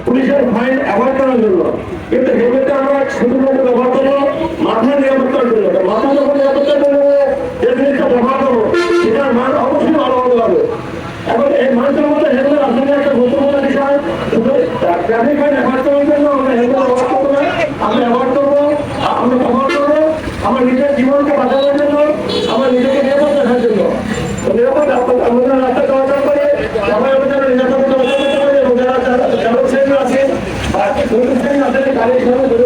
পুলিশের fine avoid করার জন্য, কিন্তু হেলমেটটা আমরা শুধুমাত্র ব্যবহার করবো মাথা নিরাপত্তার জন্য। মাথা যখন নিরাপত্তার জন্য যে জিনিসটা ব্যবহার করবো সেটার মান অবশ্যই ভালো হতে হবে। এখন এই মানুষের মধ্যে হেলমেট আসলে একটা গুরুত্বপূর্ণ বিষয়। শুধু ট্রাফিক ফাইন অ্যাভয়েড করার জন্য আমরা হেলমেট ব্যবহার করবো না, আমরা অ্যাভয়েড করবো, আমরা ব্যবহার করবো আমার নিজের জীবনকে বাঁচানোর জন্য, আমার নিজেকে নিরাপদ রাখার জন্য। নিরাপদ আমরা রাস্তা চলাচল করে সবাই আমাদের নিরাপদ চলাচল করতে পারে এবং যারা চালক শ্রেণী আছে বা শ্রেণী আছে গাড়ির সামনে